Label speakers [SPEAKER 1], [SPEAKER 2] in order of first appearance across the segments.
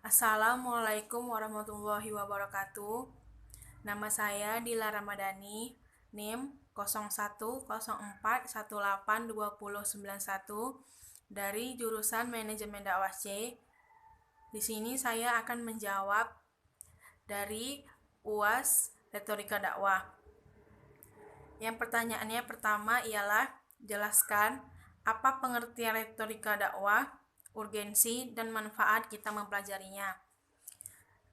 [SPEAKER 1] Assalamualaikum warahmatullahi wabarakatuh. Nama saya Dila Ramadhani, NIM 0104182091 dari jurusan Manajemen Dakwah C. Di sini saya akan menjawab dari UAS Retorika Dakwah. Yang pertanyaannya pertama ialah jelaskan apa pengertian retorika dakwah, urgensi, dan manfaat kita mempelajarinya.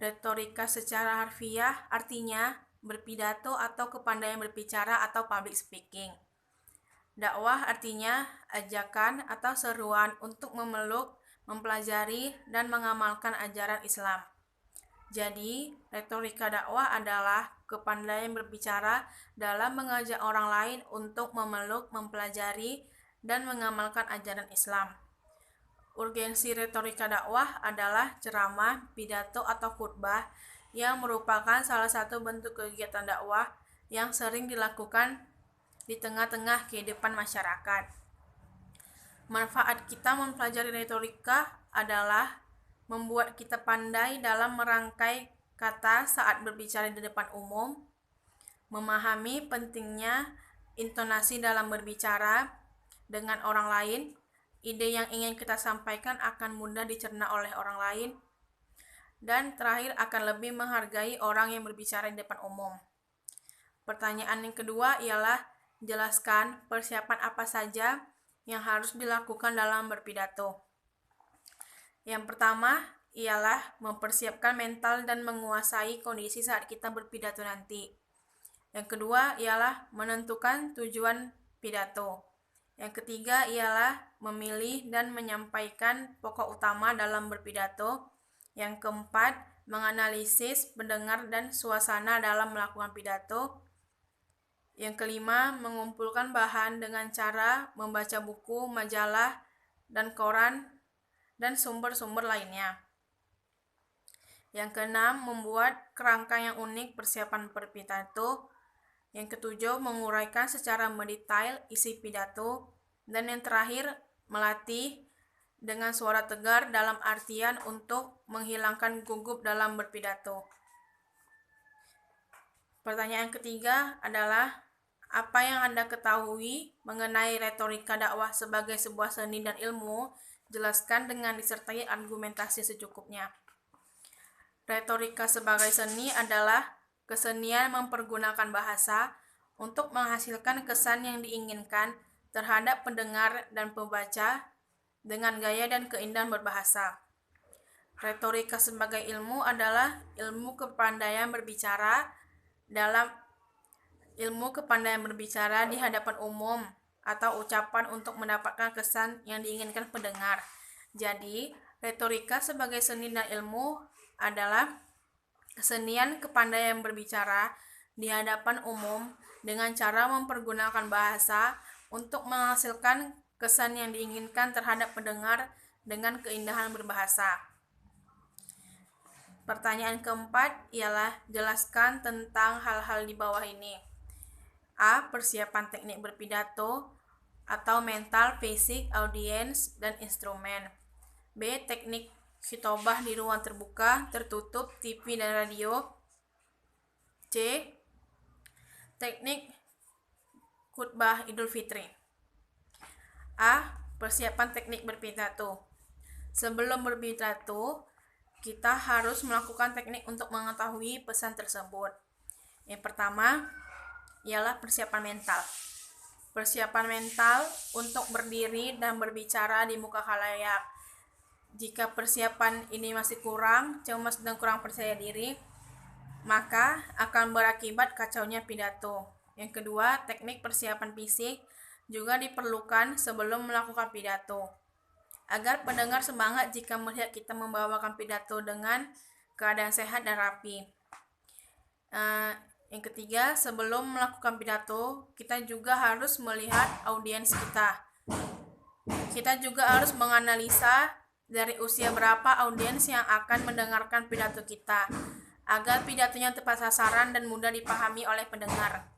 [SPEAKER 1] Retorika secara harfiah artinya berpidato atau kepandaian berbicara atau public speaking. Dakwah artinya ajakan atau seruan untuk memeluk, mempelajari, dan mengamalkan ajaran Islam. Jadi, retorika dakwah adalah kepandaian berbicara dalam mengajak orang lain untuk memeluk, mempelajari, dan mengamalkan ajaran Islam. Urgensi retorika dakwah adalah ceramah, pidato, atau khutbah yang merupakan salah satu bentuk kegiatan dakwah yang sering dilakukan di tengah-tengah kehidupan masyarakat. Manfaat kita mempelajari retorika adalah membuat kita pandai dalam merangkai kata saat berbicara di depan umum, memahami pentingnya intonasi dalam berbicara dengan orang lain, ide yang ingin kita sampaikan akan mudah dicerna oleh orang lain, dan terakhir akan lebih menghargai orang yang berbicara di depan umum. Pertanyaan yang kedua ialah jelaskan persiapan apa saja yang harus dilakukan dalam berpidato. Yang pertama ialah mempersiapkan mental dan menguasai kondisi saat kita berpidato nanti. Yang kedua ialah menentukan tujuan pidato. Yang ketiga ialah memilih dan menyampaikan pokok utama dalam berpidato. Yang keempat, menganalisis pendengar dan suasana dalam melakukan pidato. Yang kelima, mengumpulkan bahan dengan cara membaca buku, majalah, dan koran, dan sumber-sumber lainnya. Yang keenam, membuat kerangka yang unik persiapan berpidato. Yang ketujuh, menguraikan secara mendetail isi pidato. Dan yang terakhir, melatih dengan suara tegar dalam artian untuk menghilangkan gugup dalam berpidato. Pertanyaan ketiga adalah, apa yang Anda ketahui mengenai retorika dakwah sebagai sebuah seni dan ilmu? Jelaskan dengan disertai argumentasi secukupnya. Retorika sebagai seni adalah kesenian mempergunakan bahasa untuk menghasilkan kesan yang diinginkan terhadap pendengar dan pembaca dengan gaya dan keindahan berbahasa. Retorika sebagai ilmu adalah ilmu kepandaian berbicara di hadapan umum atau ucapan untuk mendapatkan kesan yang diinginkan pendengar. Jadi, retorika sebagai seni dan ilmu adalah kesenian kepandaian berbicara di hadapan umum dengan cara mempergunakan bahasa untuk menghasilkan kesan yang diinginkan terhadap pendengar dengan keindahan berbahasa. Pertanyaan keempat ialah jelaskan tentang hal-hal di bawah ini. A. Persiapan teknik berpidato atau mental, fisik, audiens, dan instrumen. B. Teknik khitobah di ruang terbuka, tertutup, TV dan radio. C. Teknik khutbah Idul Fitri. A. Persiapan teknik berpidato. Sebelum berpidato, kita harus melakukan teknik untuk mengetahui pesan tersebut. Yang pertama ialah persiapan mental. Persiapan mental untuk berdiri dan berbicara di muka khalayak. Jika persiapan ini masih kurang, cemas dan kurang percaya diri, maka akan berakibat kacaunya pidato. Yang kedua, teknik persiapan fisik juga diperlukan sebelum melakukan pidato, agar pendengar semangat jika melihat kita membawakan pidato dengan keadaan sehat dan rapi. Yang ketiga, sebelum melakukan pidato, kita juga harus melihat audiens kita. Kita juga harus menganalisa dari usia berapa audiens yang akan mendengarkan pidato kita, agar pidatonya tepat sasaran dan mudah dipahami oleh pendengar.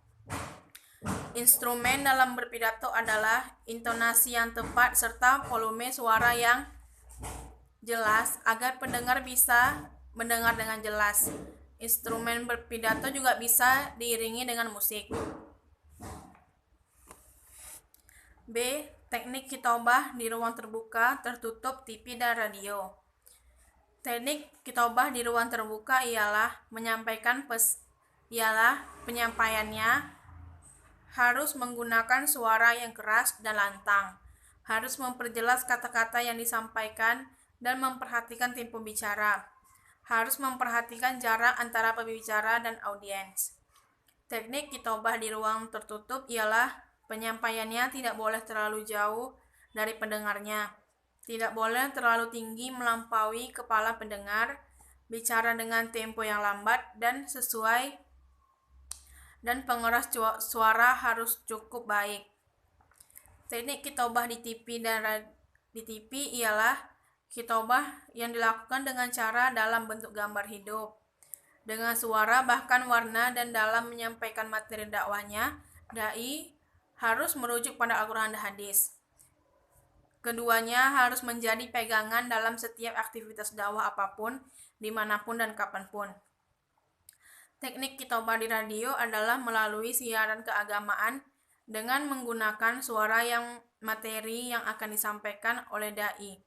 [SPEAKER 1] Instrumen dalam berpidato adalah intonasi yang tepat serta volume suara yang jelas agar pendengar bisa mendengar dengan jelas. Instrumen berpidato juga bisa diiringi dengan musik. B. Teknik khitobah di ruang terbuka, tertutup TV dan radio. Teknik khitobah di ruang terbuka ialah penyampaiannya harus menggunakan suara yang keras dan lantang, harus memperjelas kata-kata yang disampaikan dan memperhatikan tempo bicara, harus memperhatikan jarak antara pembicara dan audiens. Teknik khitobah di ruang tertutup ialah penyampaiannya tidak boleh terlalu jauh dari pendengarnya, tidak boleh terlalu tinggi melampaui kepala pendengar, bicara dengan tempo yang lambat dan sesuai, dan pengeras suara harus cukup baik. Teknik khitobah di TV ialah khitobah yang dilakukan dengan cara dalam bentuk gambar hidup, dengan suara bahkan warna, dan dalam menyampaikan materi dakwahnya, dai harus merujuk pada Al-Quran dan hadis. Keduanya harus menjadi pegangan dalam setiap aktivitas dakwah apapun, dimanapun dan kapanpun. Teknik khitobah di radio adalah melalui siaran keagamaan dengan menggunakan suara yang materi yang akan disampaikan oleh dai.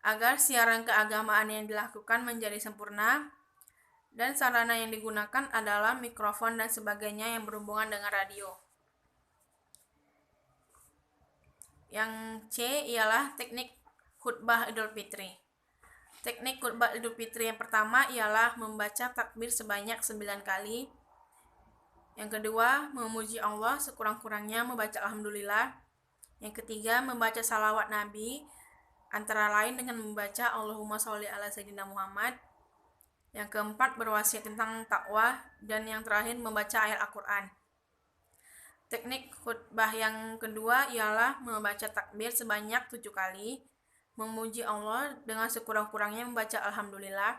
[SPEAKER 1] Agar siaran keagamaan yang dilakukan menjadi sempurna, dan sarana yang digunakan adalah mikrofon dan sebagainya yang berhubungan dengan radio. Yang C ialah teknik khutbah Idul Fitri. Teknik khutbah Idul Fitri yang pertama ialah membaca takbir sebanyak 9 kali. Yang kedua, memuji Allah sekurang-kurangnya membaca Alhamdulillah. Yang ketiga, membaca salawat Nabi, antara lain dengan membaca Allahumma sholli ala Sayyidina Muhammad. Yang keempat, berwasiat tentang takwa. Dan yang terakhir, membaca ayat Al-Quran. Teknik khutbah yang kedua ialah membaca takbir sebanyak 7 kali, memuji Allah dengan sekurang-kurangnya membaca Alhamdulillah,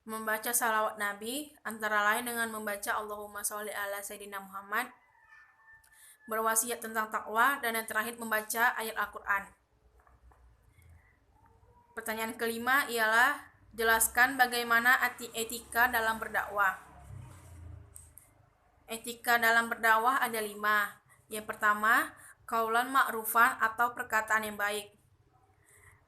[SPEAKER 1] membaca salawat Nabi, antara lain dengan membaca Allahumma sholli ala Sayyidina Muhammad, berwasiat tentang takwa, dan yang terakhir membaca ayat Al-Quran. Pertanyaan kelima ialah jelaskan bagaimana etika dalam berdakwah. Etika dalam berdakwah ada 5. Yang pertama, qaulan ma'rufan atau perkataan yang baik,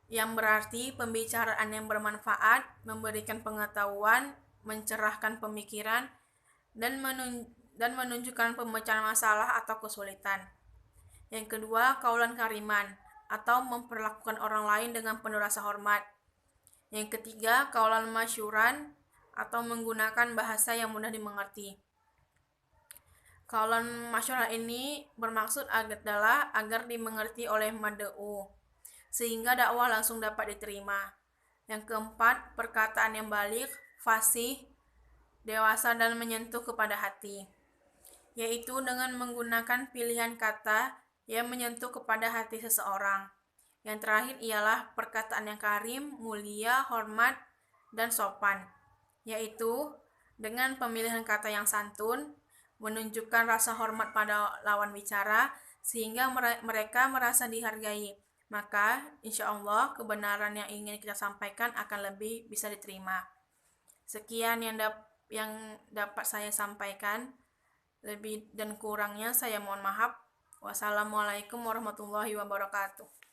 [SPEAKER 1] yang berarti pembicaraan yang bermanfaat, memberikan pengetahuan, mencerahkan pemikiran, dan menunjukkan pemecahan masalah atau kesulitan. Yang kedua, qaulan kariman atau memperlakukan orang lain dengan penuh rasa hormat. Yang ketiga, qaulan masyuran atau menggunakan bahasa yang mudah dimengerti. Qaulan masyuran ini bermaksud adalah agar dimengerti oleh mad'u, sehingga dakwah langsung dapat diterima. Yang keempat, perkataan yang baligh, fasih, dewasa dan menyentuh kepada hati, yaitu dengan menggunakan pilihan kata yang menyentuh kepada hati seseorang. Yang terakhir ialah perkataan yang karim, mulia, hormat, dan sopan, yaitu dengan pemilihan kata yang santun, menunjukkan rasa hormat pada lawan bicara, sehingga mereka merasa dihargai. Maka, insya Allah, kebenaran yang ingin kita sampaikan akan lebih bisa diterima. Sekian yang dapat saya sampaikan. Lebih dan kurangnya saya mohon maaf. Wassalamualaikum warahmatullahi wabarakatuh.